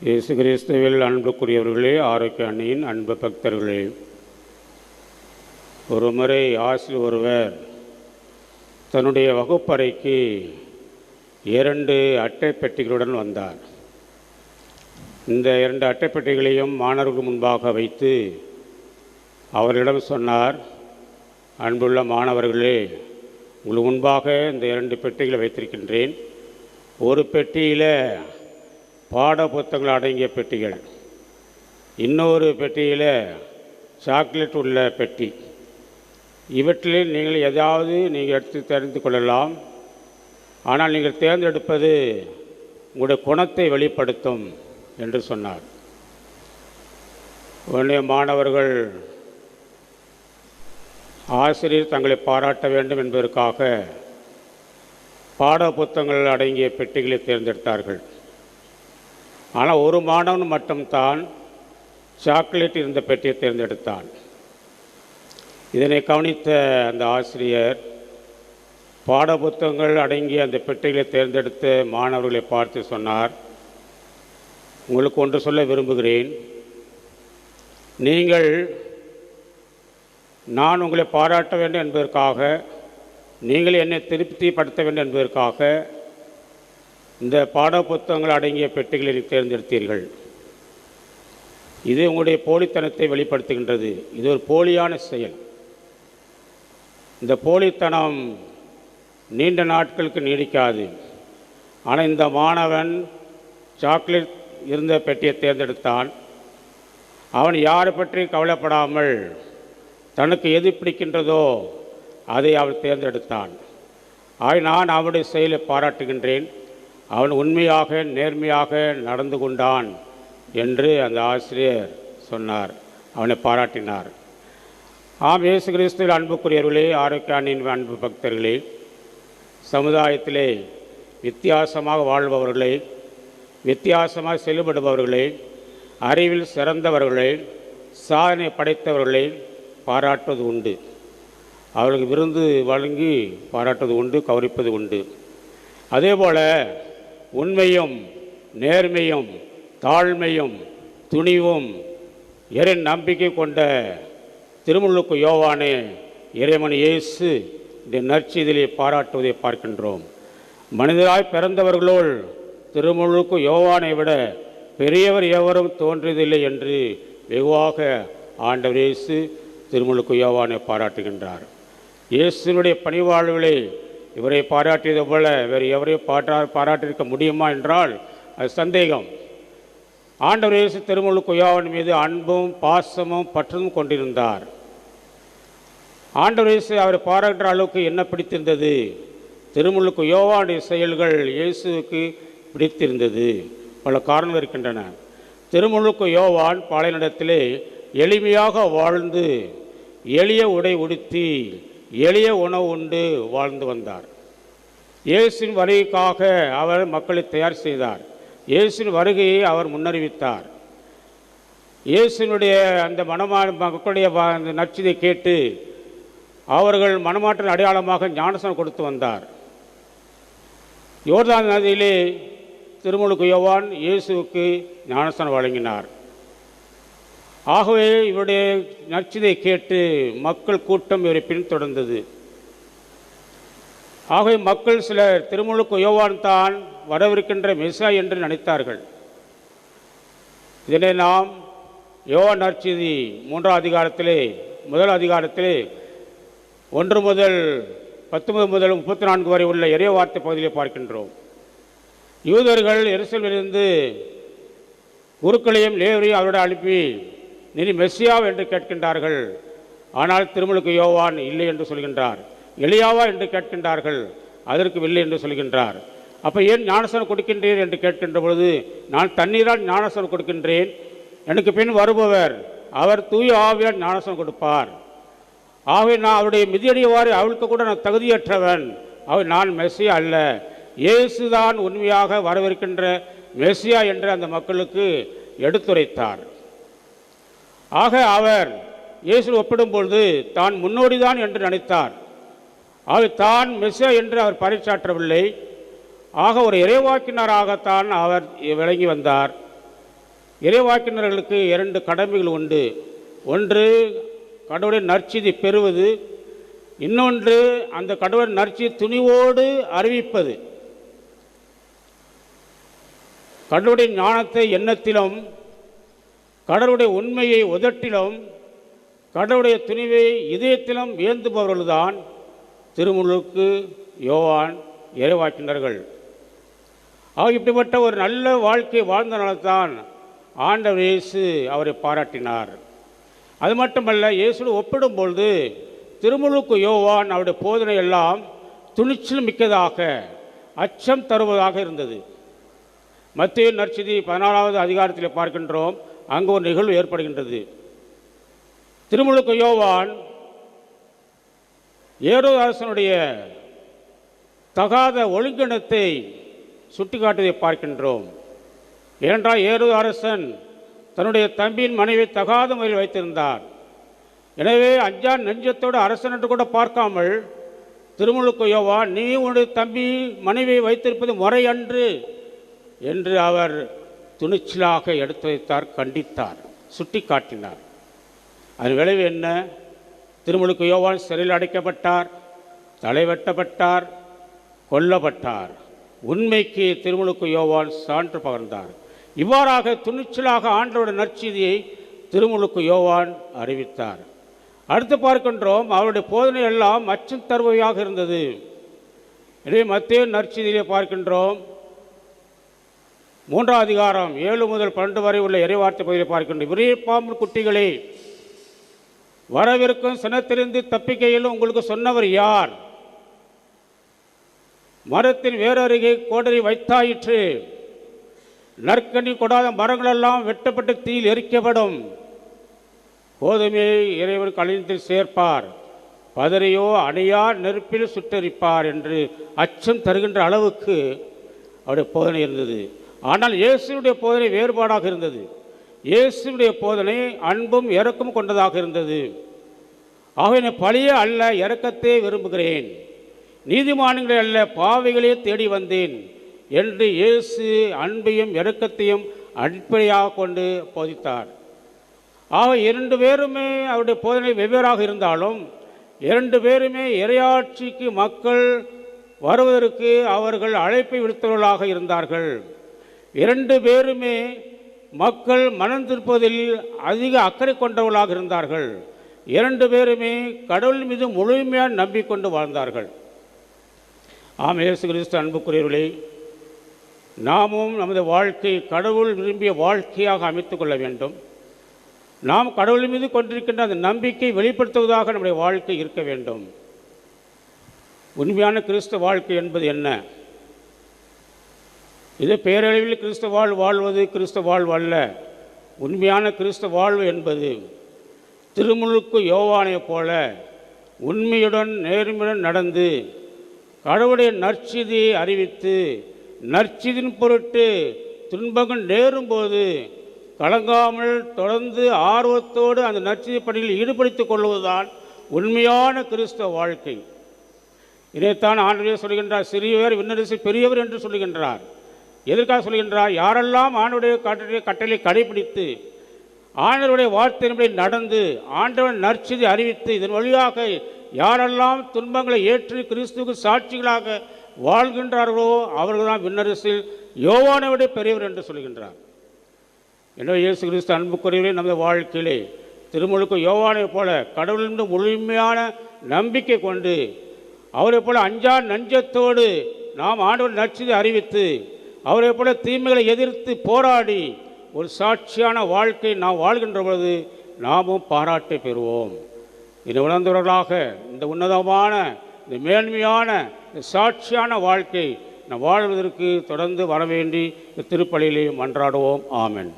இயேசு கிறிஸ்துவில் அன்புக்குரியவர்களே, ஆரோக்கிய அணியின் அன்பு பக்தர்களே, ஒரு முறை ஆசிரியர் ஒருவர் தன்னுடைய வகுப்பறைக்கு 2 அட்டை பெட்டிகளுடன் வந்தார். இந்த 2 அட்டை பெட்டிகளையும் மாணவர்கள் முன்பாக வைத்து அவர்களிடம் சொன்னார், அன்புள்ள மாணவர்களே, உங்களுக்கு முன்பாக இந்த 2 பெட்டிகளை வைத்திருக்கின்றேன். ஒரு பெட்டியில் பாட புத்தகங்கள் அடங்கிய பெட்டிகள், இன்னொரு பெட்டியில் சாக்லேட் உள்ள பெட்டி. இவற்றில் நீங்கள் எதாவது நீங்கள் எடுத்து தெரிந்து கொள்ளலாம். ஆனால் நீங்கள் தேர்ந்தெடுப்பது உங்களுடைய குணத்தை வெளிப்படுத்தும் என்று சொன்னார். உடனே மாணவர்கள் ஆசிரியர் தங்களை பாராட்ட வேண்டும் என்பதற்காக பாட புத்தகங்கள் அடங்கிய பெட்டிகளை தேர்ந்தெடுத்தார்கள். ஆனால் ஒரு மாணவன் மட்டும்தான் சாக்லேட் இருந்த பெட்டியை தேர்ந்தெடுத்தான். இதனை கவனித்த அந்த ஆசிரியர் பாட புத்தகங்கள் அடங்கிய அந்த பெட்டிகளை தேர்ந்தெடுத்த மாணவர்களை பார்த்து சொன்னார், உங்களுக்கு ஒன்று சொல்ல விரும்புகிறேன். நீங்கள் நான் உங்களை பாராட்ட வேண்டும் என்பதற்காக, நீங்கள் என்னை திருப்திப்படுத்த வேண்டும் என்பதற்காக இந்த பாட புத்தகங்கள் அடங்கிய பெட்டிகளை தேர்ந்தெடுத்தீர்கள். இது உங்களுடைய போலித்தனத்தை வெளிப்படுத்துகின்றது. இது ஒரு போலியான செயல். இந்த போலித்தனம் நீண்ட நாட்களுக்கு நீடிக்காது. ஆனால் இந்த மாணவன் சாக்லேட் இருந்த பெட்டியை தேர்ந்தெடுத்தான். அவன் யாரை பற்றி கவலைப்படாமல் தனக்கு எது பிடிக்கின்றதோ அதை அவன் தேர்ந்தெடுத்தான். நான் அவனுடைய செயலை பாராட்டுகின்றேன். அவன் உண்மையாக நேர்மையாக நடந்து கொண்டான் என்று அந்த ஆசிரியர் சொன்னார். அவனை பாராட்டினார். ஆம், இயேசு கிறிஸ்துவில் அன்புக்குரியவர்களே, ஆரோக்கிய அணியின் அன்பு பக்தர்களே, சமுதாயத்திலே வித்தியாசமாக வாழ்பவர்களே, வித்தியாசமாக செயல்படுபவர்களே, அறிவில் சிறந்தவர்களே, சாதனை படைத்தவர்களை பாராட்டுவது உண்டு. அவர்களுக்கு விருந்து வழங்கி பாராட்டுவது உண்டு, கௌரவிப்பது உண்டு. அதேபோல் உண்மையும் நேர்மையும் தாழ்மையும் துணிவும் இறை நம்பிக்கை கொண்ட திருமுழுக்கு யோவானே இறைமன் இயேசு இந்த நற்செய்தியிலே பாராட்டுவதை பார்க்கின்றோம். மனிதராய் பிறந்தவர்களோடு திருமுழுக்கு யோவானை விட பெரியவர் எவரும் தோன்றியதில்லை என்று வெகுவாக ஆண்டவர் இயேசு திருமுழுக்கு யோவானை பாராட்டுகின்றார். இயேசுனுடைய பணிவாழ்விலே இவரை பாராட்டியது போல வேறு எவரையும் பாராட்டியிருக்க முடியுமா என்றால் அது சந்தேகம். ஆண்டவர் இயேசு திருமுழுக்கு யோவான் மீது அன்பும் பாசமும் பற்றும் கொண்டிருந்தார். ஆண்டவர் இயேசு அவரை பாராட்டுற அளவுக்கு என்ன பிடித்திருந்தது? திருமுழுக்கு யோவானுடைய செயல்கள் இயேசுவுக்கு பிடித்திருந்தது. பல காரணங்கள் இருக்கின்றன. திருமுழுக்கு யோவான் பாலைநிலத்திலே எளிமையாக வாழ்ந்து எளிய உடை உடுத்தி எளிய உணவு உண்டு வாழ்ந்து வந்தார். இயேசுவின் வருகைக்காக அவர் மக்களை தயார் செய்தார். இயேசுவின் வருகையை அவர் முன்னறிவித்தார். இயேசுனுடைய அந்த மக்களுடைய அந்த நற்செய்தியை கேட்டு அவர்கள் மனமாற்ற அடையாளமாக ஞானஸ்நானம் கொடுத்து வந்தார். யோர்தான் நதியிலே திருமுழுக்கு யோவான் இயேசுவுக்கு ஞானஸ்நானம் வழங்கினார். ஆகவே இவருடைய நற்செய்தியை கேட்டு மக்கள் கூட்டம் இவரை பின்தொடர்ந்தது. ஆகவே மக்கள் சிலர் திருமுழுக்கு யோவான் தான் வரவிருக்கின்ற மெசியா என்று நினைத்தார்கள். இதனை நாம் யோவான் நற்செய்தி 3ஆம் அதிகாரத்திலே 1 அதிகாரத்திலே 1 முதல் 19 முதல் 34 வரை உள்ள இறை வார்த்தை பகுதியிலே பார்க்கின்றோம். யூதர்கள் எருசலேமிலிருந்து குருக்களையும் லேவியரையும் அவரோடு அனுப்பி நீ மெசியா என்று கேட்கின்றார்கள். ஆனால் திருமுழுக்கு யோவான் இல்லை என்று சொல்கின்றார். எலியாவா என்று கேட்கின்றார்கள். அதற்கு இல்லை என்று சொல்கின்றார். அப்போ ஏன் ஞானஸ்நானம் கொடுக்கின்றேன் என்று கேட்கின்ற பொழுது, நான் தண்ணீரால் ஞானஸ்நானம் கொடுக்கின்றேன், எனக்கு பின் வருபவர் அவர் தூய ஆவியால் ஞானஸ்நானம் கொடுப்பார். ஆகவே நான் அவருடைய மிதியடியவாறு அவளுக்கு கூட நான் தகுதியற்றவன், நான் மெசியா அல்ல, இயேசுதான் உண்மையாக வரவிருக்கின்ற மெசியா என்று அந்த மக்களுக்கு எடுத்துரைத்தார். ஆக அவர் இயேசு ஒப்பிடும்பொழுது தான் முன்னோடிதான் என்று நினைத்தார். ஆக தான் மெசியா என்று அவர் பறைசாற்றவில்லை. ஆக ஒரு இறைவாக்கினராகத்தான் அவர் விளங்கி வந்தார். இறைவாக்கினர்களுக்கு 2 கடமைகள் உண்டு. ஒன்று கடவுளின் நற்செய்தி பெறுவது, இன்னொன்று அந்த கடவுளின் நற்செய்தி துணிவோடு அறிவிப்பது. கடவுளுடைய ஞானத்தை எண்ணத்திலும், கடவுளுடைய உண்மையை உதட்டிலும், கடவுளுடைய துணிவை இதயத்திலும் வியந்துபவர்கள்தான் திருமுழுக்கு, யோவான், இறைவாக்கினர்கள். இப்படிப்பட்ட ஒரு நல்ல வாழ்க்கை வாழ்ந்தனால்தான் ஆண்டவர் இயேசு அவரை பாராட்டினார். அது மட்டுமல்ல, இயேசுவோடு ஒப்பிடும்பொழுது திருமுழுக்கு யோவான் அவருடைய போதனை எல்லாம் துணிச்சல் மிக்கதாக, அச்சம் தருவதாக இருந்தது. மத்தேயு நற்செய்தி 14வது அதிகாரத்தில் பார்க்கின்றோம். அங்கு ஒரு நிகழ்வு ஏற்படுகின்றது. திருமுழுக்கு யோவான் ஏரோது அரசனுடைய தகாத ஒழுங்கினத்தை சுட்டிக்காட்டுவதை பார்க்கின்றோம். ஏனென்றால் ஏரோது அரசன் தன்னுடைய தம்பியின் மனைவியை தகாத முறையில் வைத்திருந்தார். எனவே அஞ்சா நெஞ்சத்தோடு அரசன் என்று கூட பார்க்காமல் திருமுழுக்கு யோவான், நீ உன்னுடைய தம்பி மனைவியை வைத்திருப்பது முறையன்று என்று அவர் துணிச்சலாக எடுத்து வைத்தார், கண்டித்தார், சுட்டி காட்டினார். அதன் விளைவு என்ன? திருமுழுக்கு யோவான் சிறையில் அடைக்கப்பட்டார், தலை வெட்டப்பட்டார், கொல்லப்பட்டார். உண்மைக்கு திருமுழுக்கு யோவான் சான்று பகர்ந்தார். இவ்வாறாக துணிச்சலாக ஆண்டவருடைய நற்செய்தியை திருமுழுக்கு யோவான் அறிவித்தார். அடுத்து பார்க்கின்றோம், அவருடைய போதனை எல்லாம் அச்சம் தருவையாக இருந்தது. எனவே மத்தேயு நற்செய்தியிலே பார்க்கின்றோம், 3ஆம் அதிகாரம் 7 முதல் 12 வரை உள்ள இறைவார்த்தை பகுதியை பார்க்கின்றோம். விரியப்பாம்பு குட்டிகளே, வரவிருக்கும் சினத்திலிருந்து தப்பிக்கையில் உங்களுக்கு சொன்னவர் யார்? மரத்தின் வேறருகே கோடரி வைத்தாயிற்று. நற்கனி கொடாத மரங்களெல்லாம் வெட்டப்பட்டு தீயில் எரிக்கப்படும். கோதுமையை இறைவர் களத்தில் சேர்ப்பார், பதரையோ அணையார் நெருப்பில் சுட்டரிப்பார் என்று அச்சம் தருகின்ற அளவுக்கு அவருடைய போதனை இருந்தது. ஆனால் இயேசுடைய போதனை வேறுபாடாக இருந்தது. இயேசுடைய போதனை அன்பும் இரக்கமும் கொண்டதாக இருந்தது. ஆகவே பழிய அல்ல, இரக்கத்தை விரும்புகிறேன், நீதிமான்களை அல்ல, பாவிகளே தேடி வந்தேன் என்று இயேசு அன்பையும் இரக்கத்தையும் அடிப்படையாக கொண்டு போதித்தார். ஆக 2 பேருமே அவருடைய போதனை வெவ்வேறாக இருந்தாலும் 2 பேருமே இறையாட்சிக்கு மக்கள் வருவதற்கு அவர்கள் அழைப்பை விடுத்தவர்களாக இருந்தார்கள். 2 பேருமே மக்கள் மனம் திருப்பதில் அதிக அக்கறை கொண்டவர்களாக இருந்தார்கள். 2 பேருமே கடவுள் மீது முழுமையாக நம்பிக்கொண்டு வாழ்ந்தார்கள். ஆம், இயேசு கிறிஸ்து அன்புக்குரியவர்களே, நாமும் நமது வாழ்க்கை கடவுள் விரும்பிய வாழ்க்கையாக அமைத்து கொள்ள வேண்டும். நாம் கடவுள் மீது கொண்டிருக்கின்ற அந்த நம்பிக்கை வெளிப்படுத்துவதாக நம்முடைய வாழ்க்கை இருக்க வேண்டும். உண்மையான கிறிஸ்தவ வாழ்க்கை என்பது என்ன? இது பேரளவில் கிறிஸ்தவ வாழ்வது கிறிஸ்தவ வாழ்வு அல்ல. உண்மையான கிறிஸ்தவ வாழ்வு என்பது திருமுழுக்கு யோவானைப் போல உண்மையுடன் நேர்மையுடன் நடந்து கடவுளுடைய நற்செய்தியை அறிவித்து நற்செய்தியின் பொருட்டு துன்பங்கள் நேரும்போது கலங்காமல் தொடர்ந்து ஆர்வத்தோடு அந்த நற்செய்தி பணியில் ஈடுபடுத்திக் கொள்வதுதான் உண்மையான கிறிஸ்தவ வாழ்க்கை. இதைத்தான் ஆண்டவர் சொல்கின்றார், சிறியவர் விண்ணரசு பெரியவர் என்று சொல்கின்றார். எதற்காக சொல்கின்றார்? யாரெல்லாம் ஆண்டவருடைய கட்டளை கடைபிடித்து ஆண்டவருடைய வார்த்தையின்படி நடந்து ஆண்டவன் நற்செய்தி அறிவித்து இதன் வழியாக யாரெல்லாம் துன்பங்களை ஏற்று கிறிஸ்துவுக்கு சாட்சிகளாக வாழ்கின்றார்களோ அவர்கள்தான் விண்ணரசில் யோவானை விட பெரியவர் என்று சொல்கின்றார். எனவே இயேசு கிறிஸ்து அன்புக்குரியவர்களே, நமது வாழ்க்கையிலே திருமுழுக்கு யோவானைப் போல கடவுளின் முழுமையான நம்பிக்கை கொண்டு அவரைப் போல அஞ்சா நஞ்சத்தோடு நாம் ஆண்டவர் நற்செய்தி அறிவித்து அவரைப் போல தீமைகளை எதிர்த்து போராடி ஒரு சாட்சியான வாழ்க்கை நாம் வாழ்கின்ற பொழுது நாமும் பாராட்டை பெறுவோம். இதை உணர்ந்தவர்களாக இந்த உன்னதமான இந்த மேன்மையான இந்த சாட்சியான வாழ்க்கை நாம் வாழ்வதற்கு தொடர்ந்து வரவேண்டி திருப்பலியிலே மன்றாடுவோம். ஆமென்.